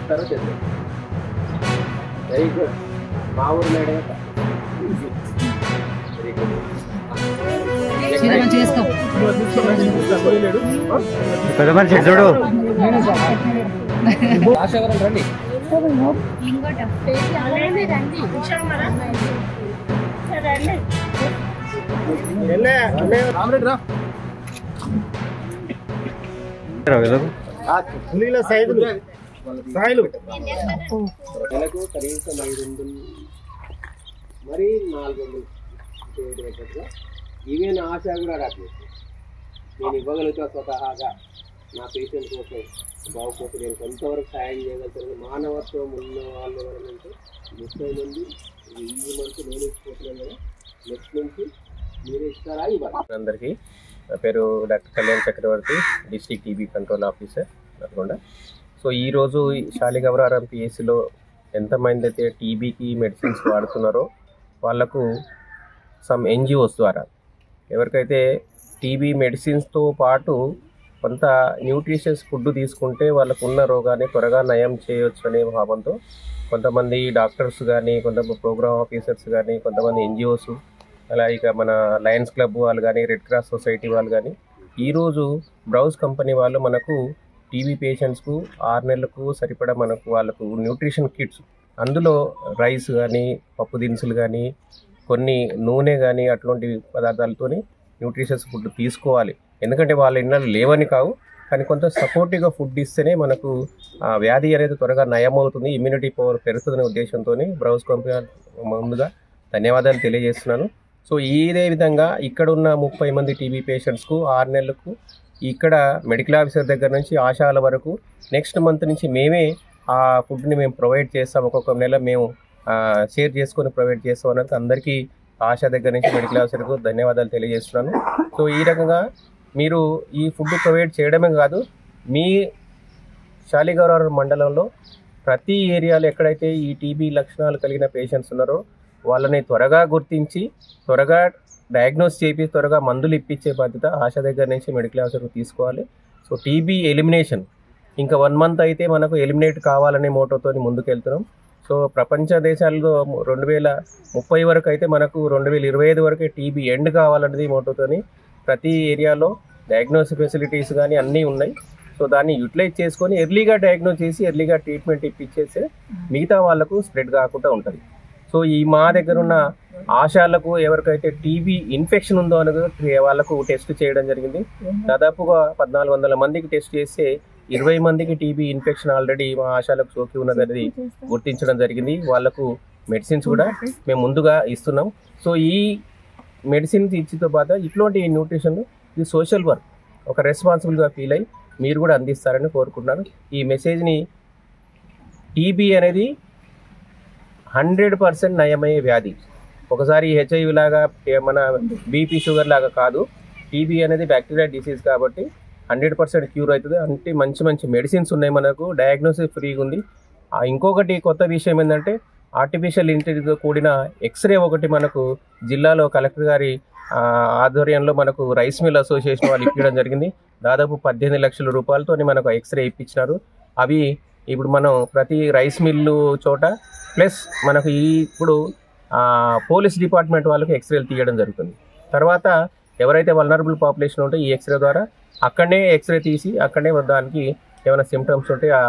చేస్తారో చేస్తారు. Very good. మా ఊరు మేడం వెరీ గుడ్. పెద్ద మనిషి చూడు. ఆశావరం రండి. నెలకు కనీసం 500 మరి 400 ఈవెన్ ఆశ కూడా రాట్లేదు. నేను ఇవ్వగలుగుతా స్వతహాగా నా పేషెంట్ కోసం బాగుపోతే నేను కొంతవరకు సాయం చేయగలుగుతాను. మానవత్వం ఉన్న వాళ్ళు ఎవరంటే 30 మంది ఈ మంత్ నేను ఇచ్చిపోతున్నాను కదా, నెక్స్ట్ నుంచి మీరే ఇస్తారా ఇవ్వాలి. అందరికీ నా పేరు doctor Kalyan Chakravarthi, district TB control officer Nalgonda. So ఈరోజు శాలిగవరారం పిఎస్సిలో ఎంతమంది అయితే టీబీకి మెడిసిన్స్ వాడుతున్నారో వాళ్ళకు సమ్ ఎన్జిఓస్ ద్వారా ఎవరికైతే టీబీ మెడిసిన్స్తో పాటు కొంత న్యూట్రిషియస్ ఫుడ్ తీసుకుంటే వాళ్ళకు ఉన్న రోగాన్ని త్వరగా నయం చేయొచ్చు అనే భావంతో కొంతమంది డాక్టర్స్ కానీ, కొంతమంది ప్రోగ్రామ్ ఆఫీసర్స్ కానీ, కొంతమంది ఎన్జిఓస్, అలా ఇక మన లయన్స్ క్లబ్ వాళ్ళు కానీ, రెడ్ క్రాస్ సొసైటీ వాళ్ళు కానీ ఈరోజు బ్రౌజ్ కంపెనీ వాళ్ళు మనకు టీబీ పేషెంట్స్కు 6 నెలలకు సరిపడా మనకు వాళ్ళకు న్యూట్రిషన్ కిట్స్, అందులో రైస్ కానీ, పప్పు దినుసులు కానీ, కొన్ని నూనె కానీ అటువంటి పదార్థాలతోని న్యూట్రిషియస్ ఫుడ్ తీసుకోవాలి. ఎందుకంటే వాళ్ళ ఇళ్ళలో లేవని కావు, కానీ కొంత సపోర్టివ్గా ఫుడ్ ఇస్తేనే మనకు వ్యాధి అనేది త్వరగా నయమవుతుంది, ఇమ్యూనిటీ పవర్ పెరుగుతుందనే ఉద్దేశంతో బ్రౌజ్ కంపెనీ ముందుగా ధన్యవాదాలు తెలియజేస్తున్నాను. సో ఇదే విధంగా ఇక్కడ ఉన్న 30 మంది టీబీ పేషెంట్స్కు 6 నెలలకు ఇక్కడ మెడికల్ ఆఫీసర్ దగ్గర నుంచి ఆశాల వరకు నెక్స్ట్ మంత్ నుంచి మేమే ఆ ఫుడ్ని మేము ప్రొవైడ్ చేస్తాం. ఒక్కొక్క నెల మేము షేర్ చేసుకొని ప్రొవైడ్ చేస్తాం అన్నది అందరికీ ఆశా దగ్గర నుంచి మెడికల్ ఆఫీసర్కు ధన్యవాదాలు తెలియజేస్తున్నాను. సో ఈ రకంగా మీరు ఈ ఫుడ్ ప్రొవైడ్ చేయడమే కాదు, మీ శాలిగవరారం మండలంలో ప్రతి ఏరియాలో ఎక్కడైతే ఈ టీబీ లక్షణాలు కలిగిన పేషెంట్స్ ఉన్నారో వాళ్ళని త్వరగా గుర్తించి త్వరగా డయాగ్నోస్ చేసి త్వరగా మందులు ఇప్పించే బాధ్యత ఆశా దగ్గర నుంచి మెడికల్ ఆఫీసర్కు తీసుకోవాలి. సో టీబీ ఎలిమినేషన్ ఇంకా 1 మంత్ అయితే మనకు ఎలిమినేట్ కావాలనే మోటోతో ముందుకెళ్తున్నాం. సో ప్రపంచ దేశాల్లో 2030 వరకు అయితే మనకు 2025 వరకే టీబీ ఎండ్ కావాలన్నది మోటోతోని ప్రతి ఏరియాలో డయాగ్నోసిస్ ఫెసిలిటీస్ కానీ అన్నీ ఉన్నాయి. సో దాన్ని యూటిలైజ్ చేసుకొని ఎర్లీగా డయాగ్నోస్ చేసి ఎర్లీగా ట్రీట్మెంట్ ఇప్పించేస్తే మిగతా వాళ్ళకు స్ప్రెడ్ కాకుండా ఉంటుంది. సో ఈ మా దగ్గర ఉన్న ఆశాలకు ఎవరికైతే టీబీ ఇన్ఫెక్షన్ ఉందో అనేది వాళ్ళకు టెస్ట్ చేయడం జరిగింది. దాదాపుగా 1400 మందికి టెస్ట్ చేస్తే 20 మందికి టీబీ ఇన్ఫెక్షన్ ఆల్రెడీ మా ఆశాలకు సోకి ఉన్నదనేది గుర్తించడం జరిగింది. వాళ్ళకు మెడిసిన్స్ కూడా మేము ముందుగా ఇస్తున్నాం. సో ఈ మెడిసిన్స్ ఇచ్చితో పాటు ఇట్లాంటి న్యూట్రిషన్ ఇది సోషల్ వర్క్ ఒక రెస్పాన్సిబుల్గా ఫీల్ అయ్యి మీరు కూడా అందిస్తారని కోరుకుంటున్నాను. ఈ మెసేజ్ని టీబీ అనేది 100% నయమయ్యే వ్యాధి. ఒకసారి హెచ్ఐవి లాగా మన బీపీ షుగర్ లాగా కాదు, టీబీ అనేది బ్యాక్టీరియా డిసీజ్ కాబట్టి 100% క్యూర్ అవుతుంది. అంటే మంచి మంచి మెడిసిన్స్ ఉన్నాయి, మనకు డయాగ్నోసిస్ ఫ్రీగా ఉంది. ఇంకొకటి కొత్త విషయం ఏంటంటే ఆర్టిఫిషియల్ ఇంటెలిజెన్స్ కూడిన ఎక్స్రే ఒకటి మనకు జిల్లాలో కలెక్టర్ గారి ఆధ్వర్యంలో మనకు రైస్ మిల్ అసోసియేషన్ వాళ్ళు ఇప్పించడం జరిగింది. దాదాపు 18 లక్షల రూపాయలతో మనకు ఎక్స్రే ఇప్పించినారు. అవి ఇప్పుడు మనం ప్రతి రైస్ మిల్లు చోట ప్లస్ మనకు ఇప్పుడు పోలీస్ డిపార్ట్మెంట్ వాళ్ళకి ఎక్స్రేలు తీయడం జరుగుతుంది. తర్వాత ఎవరైతే వల్నరబుల్ పాపులేషన్ ఉంటే ఈ ఎక్స్రే ద్వారా అక్కడనే ఎక్స్రే తీసి అక్కడనే దానికి ఏమైనా సిమ్టమ్స్ ఉంటే ఆ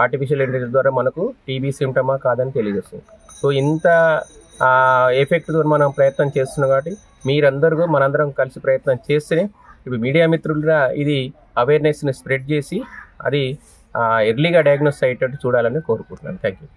ఆర్టిఫిషియల్ ఇంటెలిజెన్స్ ద్వారా మనకు టీబీ సిమ్టమా కాదని తెలియజేస్తుంది. సో ఇంత ఎఫెక్ట్తో మనం ప్రయత్నం చేస్తున్నాం కాబట్టి మీరందరూ మనందరం కలిసి ప్రయత్నం చేస్తేనే ఇప్పుడు మీడియా మిత్రులుగా ఇది అవేర్నెస్ని స్ప్రెడ్ చేసి అది ఎర్లీగా డయాగ్నోస్ అయ్యేటట్టు చూడాలని కోరుకుంటున్నాను. Thank you.